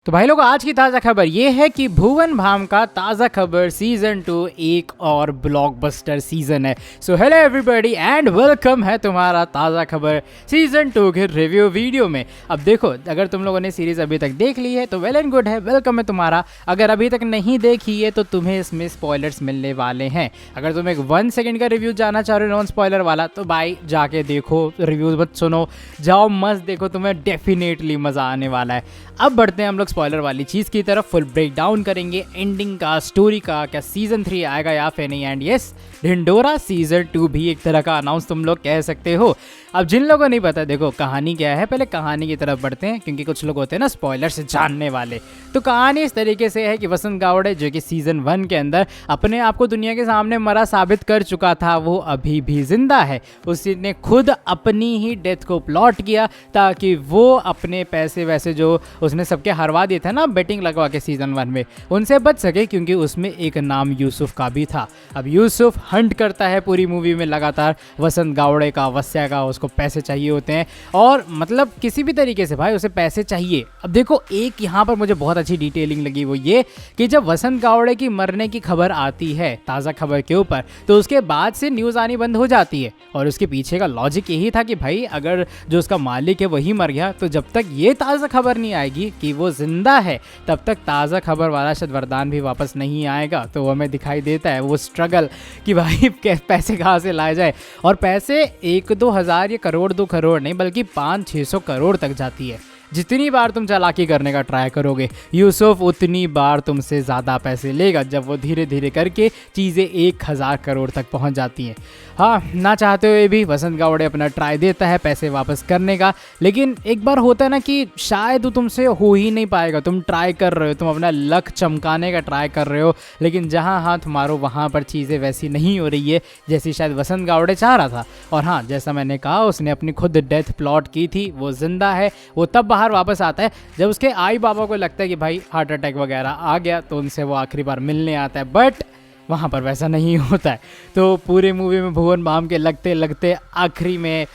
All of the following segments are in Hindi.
तो भाई लोग आज की ताज़ा खबर ये है कि भुवन बाम का ताज़ा खबर सीजन 2 एक और ब्लॉकबस्टर सीजन है। So hello everybody and welcome है तुम्हारा ताज़ा खबर सीजन 2 के रिव्यू वीडियो में। अब देखो, अगर तुम लोगों ने सीरीज अभी तक देख ली है तो वेल एंड गुड है, वेलकम है तुम्हारा। अगर अभी तक नहीं देखी है तो तुम्हें इसमें स्पॉयलर्स मिलने वाले हैं। अगर तुम एक 1 सेकंड का रिव्यू जानना चाह रहे हो नॉन स्पॉयलर वाला तो भाई जाके देखो, रिव्यूज मत सुनो, जाओ मस्त देखो, तुम्हें डेफिनेटली मज़ा आने वाला है। अब बढ़ते हैं हम लोग स्पॉइलर वाली चीज़ की तरफ। फुल ब्रेक डाउन करेंगे एंडिंग का, स्टोरी का, क्या सीजन 3 आएगा या फिर नहीं। एंड यस, ढिंडोरा सीजन 2 भी एक तरह का अनाउंस तुम लोग कह सकते हो। अब जिन लोगों को नहीं पता, देखो कहानी क्या है, पहले कहानी की तरफ बढ़ते हैं क्योंकि कुछ लोग होते हैं ना स्पॉइलर से जानने वाले। तो कहानी इस तरीके से है कि वसंत गावड़े जो कि सीजन 1 के अंदर अपने आप को दुनिया के सामने मरा साबित कर चुका था, वो अभी भी जिंदा है। उसने खुद अपनी ही डेथ को प्लॉट किया ताकि वो अपने पैसे वैसे जो उसने सबके हरवा दिए थे ना बेटिंग लगवा के सीजन 1 में, उनसे बच सके, क्योंकि उसमें एक नाम यूसुफ का भी था। अब यूसुफ हंट करता है पूरी मूवी में लगातार वसंत गावड़े का, वस्या का, उसको पैसे चाहिए होते हैं और मतलब किसी भी तरीके से भाई उसे पैसे चाहिए। अब देखो, एक यहाँ पर मुझे बहुत अच्छी डिटेलिंग लगी, वो ये कि जब वसंत गावड़े की मरने की खबर आती है ताज़ा खबर के ऊपर, तो उसके बाद से न्यूज़ आनी बंद हो जाती है। और उसके पीछे का लॉजिक यही था कि भाई अगर जो उसका मालिक है वही मर गया तो जब तक ये ताज़ा खबर नहीं आएगी कि वो जिंदा है तब तक ताज़ा खबर वाला शायद वरदान भी वापस नहीं आएगा। तो वो हमें दिखाई देता है वो स्ट्रगल कि भाई पैसे कहाँ से लाए जाए। और पैसे 1-2 हज़ार या करोड़ 2 करोड़ नहीं बल्कि 500-600 करोड़ तक जाती है। जितनी बार तुम चालाकी करने का ट्राई करोगे यूसुफ उतनी बार तुमसे ज़्यादा पैसे लेगा, जब वो धीरे धीरे करके चीज़ें 1000 करोड़ तक पहुंच जाती हैं। हाँ, ना चाहते हुए भी वसंत गावड़े अपना ट्राई देता है पैसे वापस करने का, लेकिन एक बार होता है ना कि शायद वो तुमसे हो ही नहीं पाएगा। तुम ट्राई कर रहे हो, तुम अपना लक चमकाने का ट्राई कर रहे हो, लेकिन जहाँ हाथ मारो वहाँ पर चीज़ें वैसी नहीं हो रही है जैसी शायद वसंत गावड़े चाह रहा था। और हाँ, जैसा मैंने कहा, उसने अपनी खुद डेथ प्लॉट की थी, वो जिंदा है। वो तब बाहर वापस आता है जब उसके आई बाबा को लगता है कि भाई हार्ट अटैक वगैरह आ गया, तो उनसे वो आखिरी बार मिलने आता है। बट वहाँ पर वैसा नहीं होता है। तो पूरे मूवी में भुवन बाम के लगते लगते आखिरी में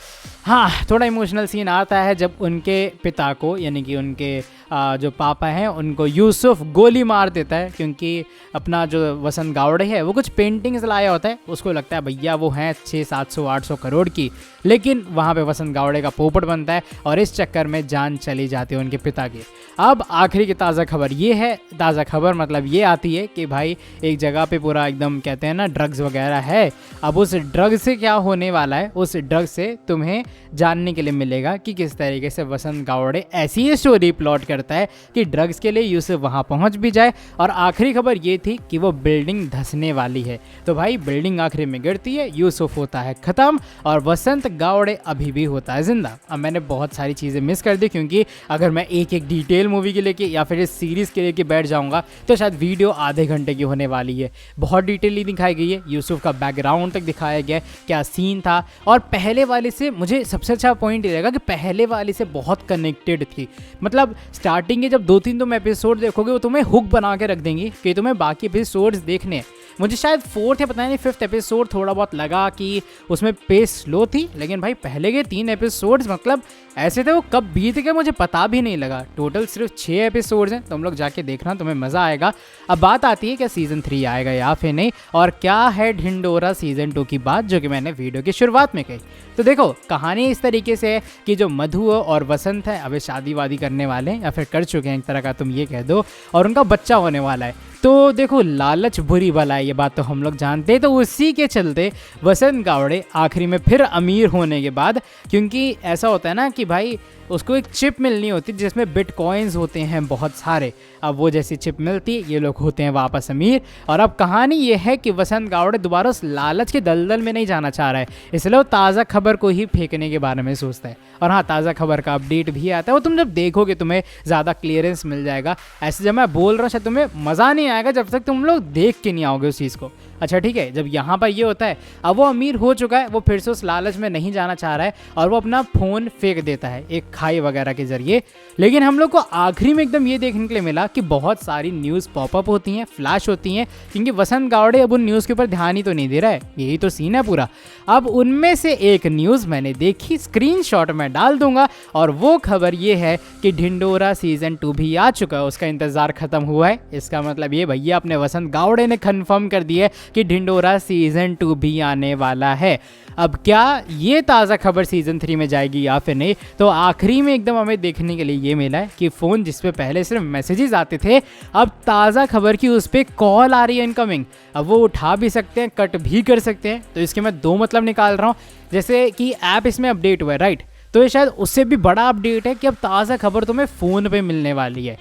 हाँ थोड़ा इमोशनल सीन आता है जब उनके पिता को, यानी कि उनके जो पापा हैं, उनको यूसुफ गोली मार देता है। क्योंकि अपना जो वसंत गावड़े है वो कुछ पेंटिंग्स लाया होता है, उसको लगता है भैया वो हैं 600-700-800 करोड़ की, लेकिन वहाँ पे वसंत गावड़े का पोपट बनता है और इस चक्कर में जान चली जाती है उनके पिता की। अब आखिरी की ताज़ा खबर ये है, ताज़ा खबर मतलब ये आती है कि भाई एक जगह पे पूरा एकदम कहते हैं ना ड्रग्स वगैरह है। अब उस ड्रग से क्या होने वाला है, उस ड्रग से तुम्हें जानने के लिए मिलेगा कि किस तरीके से वसंत गावड़े ऐसी स्टोरी प्लॉट करता है कि ड्रग्स के लिए यूसुफ वहाँ पहुँच भी जाए। और आखिरी खबर ये थी कि वो बिल्डिंग धंसने वाली है। तो भाई बिल्डिंग आखिरी में गिरती है, यूसुफ होता है ख़त्म और वसंत गावड़े अभी भी होता है जिंदा। अब मैंने बहुत सारी चीज़ें मिस कर दी, क्योंकि अगर मैं एक एक डिटेल मूवी के लेके या फिर इस सीरीज़ के लेके बैठ जाऊँगा तो शायद वीडियो आधे घंटे की होने वाली है। बहुत डिटेली दिखाई गई है, यूसुफ का बैकग्राउंड तक दिखाया गया है, क्या सीन था। और पहले वाले से मुझे सबसे अच्छा पॉइंट ये लगा कि पहले वाले से बहुत कनेक्टेड थी। मतलब स्टार्टिंग के जब 2-3 तुम एपिसोड देखोगे वो तुम्हें हुक बना के रख देंगी कि तुम्हें बाकी एपिसोड्स देखने हैं। मुझे शायद 4th या पता नहीं 5th एपिसोड थोड़ा बहुत लगा कि उसमें पेस स्लो थी, लेकिन भाई पहले के 3 एपिसोड्स मतलब ऐसे थे वो कब बीत गए मुझे पता भी नहीं लगा। टोटल सिर्फ 6 एपिसोड्स हैं, तुम लोग जाके देखना, तुम्हें मज़ा आएगा। अब बात आती है क्या सीज़न 3 आएगा या फिर नहीं, और क्या है ढिंडोरा सीज़न 2 की बात, जो कि मैंने वीडियो की शुरुआत में कही। तो देखो, कहानी इस तरीके से है कि जो मधु और वसंत है अभी शादी वादी करने वाले हैं या फिर कर चुके हैं एक तरह का तुम ये कह दो, और उनका बच्चा होने वाला है। तो देखो, लालच बुरी बला है, ये बात तो हम लोग जानते हैं। तो उसी के चलते वसंत गावड़े आखिरी में फिर अमीर होने के बाद, क्योंकि ऐसा होता है ना कि भाई उसको एक चिप मिलनी होती है जिसमें बिटकॉइंस होते हैं बहुत सारे। अब वो जैसी चिप मिलती है, ये लोग होते हैं वापस अमीर। और अब कहानी ये है कि वसंत गावड़े दोबारा उस लालच के दलदल में नहीं जाना चाह रहा है, इसलिए वो ताज़ा खबर को ही फेंकने के बारे में सोचता है। और हाँ, ताज़ा खबर का अपडेट भी आता है, वो तुम जब देखोगे तुम्हें ज़्यादा क्लियरेंस मिल जाएगा। ऐसे जब मैं बोल रहा हूँ शायद तुम्हें मज़ा नहीं आएगा जब तक तुम लोग देख के नहीं आओगे उस चीज़ को। अच्छा ठीक है, जब यहाँ पर ये होता है, अब वो अमीर हो चुका है, वो फिर से उस लालच में नहीं जाना चाह रहा है और वो अपना फ़ोन फेंक देता है एक दिखाई वगैरह के जरिए। लेकिन हम लोग को आखिरी में एकदम ये देखने के लिए मिला कि बहुत सारी न्यूज़ पॉपअप होती हैं, फ्लैश होती हैं, क्योंकि वसंत गावड़े अब उन न्यूज़ के ऊपर ध्यान ही तो नहीं दे रहा है, यही तो सीन है पूरा। अब उनमें से एक न्यूज़ मैंने देखी, स्क्रीनशॉट में डाल दूंगा, और वो खबर ये है कि ढिंडोरा सीजन 2 भी आ चुका है, उसका इंतज़ार खत्म हुआ है। इसका मतलब ये भैया अपने वसंत गावड़े ने कंफर्म कर दिया है कि ढिंडोरा सीजन 2 भी आने वाला है। अब क्या ये ताज़ा खबर सीजन 3 में जाएगी या फिर नहीं, तो आखिरी में एकदम हमें देखने के लिए ये मिला है कि फ़ोन जिस पे पहले सिर्फ मैसेजेस आते थे, अब ताज़ा खबर की उस पर कॉल आ रही है इनकमिंग। अब वो उठा भी सकते हैं, कट भी कर सकते हैं। तो इसके मैं दो मतलब निकाल रहा हूँ, जैसे कि ऐप इसमें अपडेट हुआ है राइट, तो ये शायद उससे भी बड़ा अपडेट है कि अब ताज़ा खबर तुम्हें फ़ोन पे मिलने वाली है।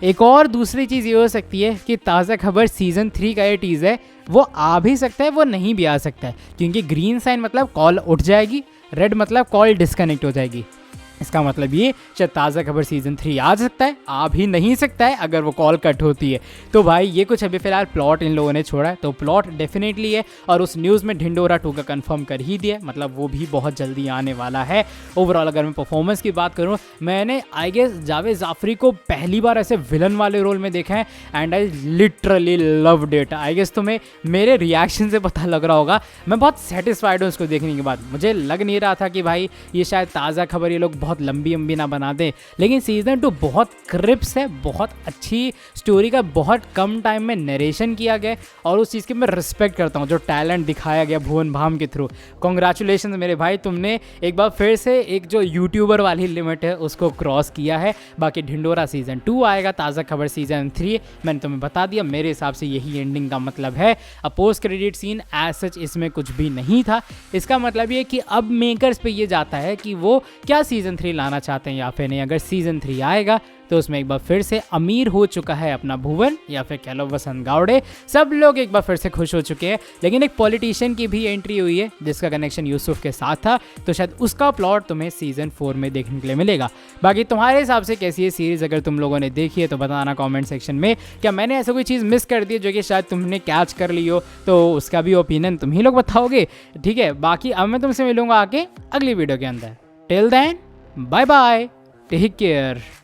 एक और दूसरी चीज़ ये हो सकती है कि ताज़ा खबर सीज़न 3 का ये टीज़ है, वो आ भी सकता है, वो नहीं भी आ सकता है, क्योंकि ग्रीन साइन मतलब कॉल उठ जाएगी, रेड मतलब कॉल डिस्कनेक्ट हो जाएगी। इसका मतलब ये शायद ताज़ा खबर सीजन 3 आ सकता है, आ भी नहीं सकता है अगर वो कॉल कट होती है। तो भाई ये कुछ अभी फिलहाल प्लॉट इन लोगों ने छोड़ा है, तो प्लॉट डेफिनेटली है, और उस न्यूज़ में ढिंडोरा 2 का कंफर्म कर ही दिया, मतलब वो भी बहुत जल्दी आने वाला है। ओवरऑल अगर मैं परफॉर्मेंस की बात करूँ, मैंने आई गेस जावेद जाफरी को पहली बार ऐसे विलन वाले रोल में देखा है, and I literally loved it. I guess तुम्हें मेरे रिएक्शन से पता लग रहा होगा, मैं बहुत सेटिस्फाइड हूँ उसको देखने के बाद। मुझे लग नहीं रहा था कि भाई ये शायद ताज़ा खबर ये लोग बहुत लंबी ना बना दे, लेकिन सीजन 2 बहुत क्रिप्स है, बहुत अच्छी स्टोरी का बहुत कम टाइम में नरेशन किया गया, और उस चीज़ की मैं रिस्पेक्ट करता हूँ जो टैलेंट दिखाया गया भुवन भाम के थ्रू। कॉन्ग्रेचुलेशन मेरे भाई, तुमने एक बार फिर से एक जो यूट्यूबर वाली लिमिट है उसको क्रॉस किया है। बाकी ढिंडोरा सीजन 2 आएगा, ताज़ा खबर सीजन 3 मैंने तुम्हें बता दिया, मेरे हिसाब से यही एंडिंग का मतलब है। अब post credit scene as such इसमें कुछ भी नहीं था। इसका मतलब ये कि अब मेकर्स पे ये जाता है कि वो क्या सीजन 3 लाना चाहते हैं या फिर नहीं। अगर सीजन 3 आएगा तो उसमें एक बार फिर से अमीर हो चुका है अपना भुवन, या फिर कह लो वसंत गावड़े, सब लोग एक बार फिर से खुश हो चुके हैं। लेकिन एक पॉलिटिशियन की भी एंट्री हुई है जिसका कनेक्शन यूसुफ के साथ था, तो शायद उसका प्लॉट तुम्हें सीजन 4 में देखने के लिए मिलेगा। बाकी तुम्हारे हिसाब से कैसी है सीरीज, अगर तुम लोगों ने देखी है तो बताना कॉमेंट सेक्शन में। क्या मैंने ऐसा कोई चीज़ मिस कर दी है जो कि शायद तुमने कैच कर ली हो, तो उसका भी ओपिनियन तुम ही लोग बताओगे, ठीक है। बाकी अब मैं तुमसे मिलूंगा आके अगली वीडियो के अंदर। Till then bye bye, take care.